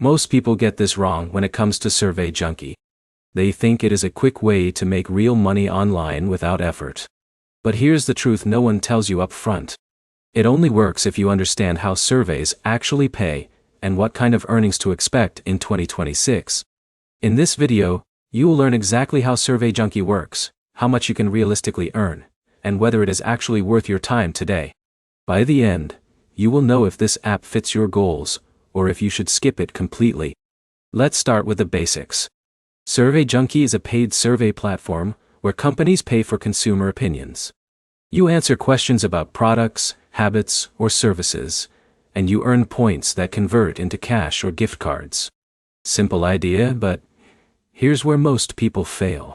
Most people get this wrong when it comes to Survey Junkie. They think it is a quick way to make real money online without effort. But here's the truth no one tells you up front. It only works if you understand how surveys actually pay and what kind of earnings to expect in 2026. In this video, you will learn exactly how Survey Junkie works, how much you can realistically earn, and whether it is actually worth your time today. By the end, you will know if this app fits your goals, or if you should skip it completely. Let's start with the basics. Survey Junkie is a paid survey platform where companies pay for consumer opinions. You answer questions about products, habits, or services, and you earn points that convert into cash or gift cards. Simple idea, but here's where most people fail.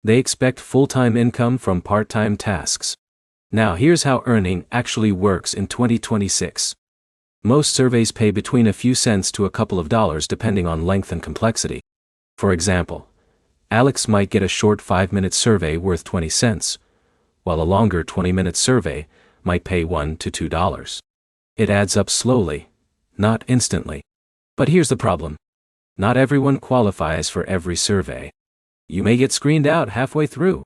They expect full-time income from part-time tasks. Now here's how earning actually works in 2026. Most surveys pay between a few cents to a couple of dollars depending on length and complexity. For example, Alex might get a short 5-minute survey worth 20 cents, while a longer 20-minute survey might pay $1 to $2. It adds up slowly, not instantly. But here's the problem. Not everyone qualifies for every survey. You may get screened out halfway through.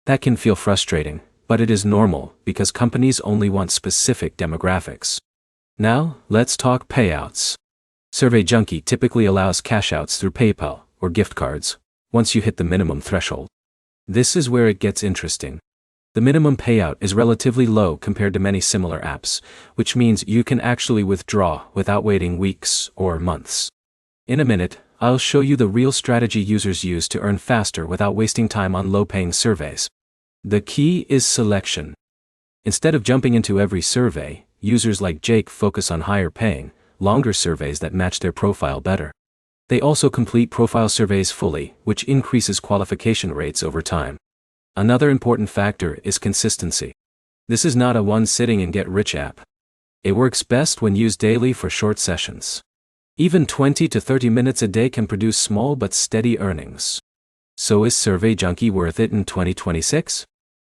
That can feel frustrating, but it is normal because companies only want specific demographics. Now, let's talk payouts. Survey Junkie typically allows cash outs through PayPal or gift cards once you hit the minimum threshold. This is where it gets interesting. The minimum payout is relatively low compared to many similar apps, which means you can actually withdraw without waiting weeks or months. In a minute, I'll show you the real strategy users use to earn faster without wasting time on low-paying surveys. The key is selection. Instead of jumping into every survey, users like Jake focus on higher-paying, longer surveys that match their profile better. They also complete profile surveys fully, which increases qualification rates over time. Another important factor is consistency. This is not a one-sitting-and-get-rich app. It works best when used daily for short sessions. Even 20 to 30 minutes a day can produce small but steady earnings. So is Survey Junkie worth it in 2026?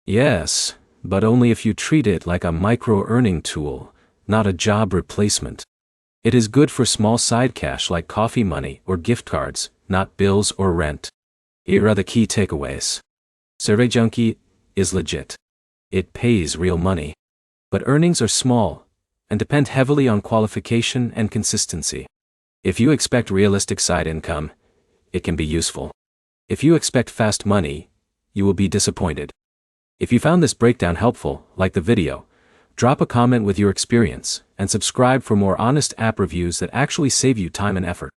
Yes, but only if you treat it like a micro-earning tool, not a job replacement. It is good for small side cash like coffee money or gift cards, not bills or rent. Here are the key takeaways. Survey Junkie is legit. It pays real money. But earnings are small and depend heavily on qualification and consistency. If you expect realistic side income, it can be useful. If you expect fast money, you will be disappointed. If you found this breakdown helpful, like the video, drop a comment with your experience, and subscribe for more honest app reviews that actually save you time and effort.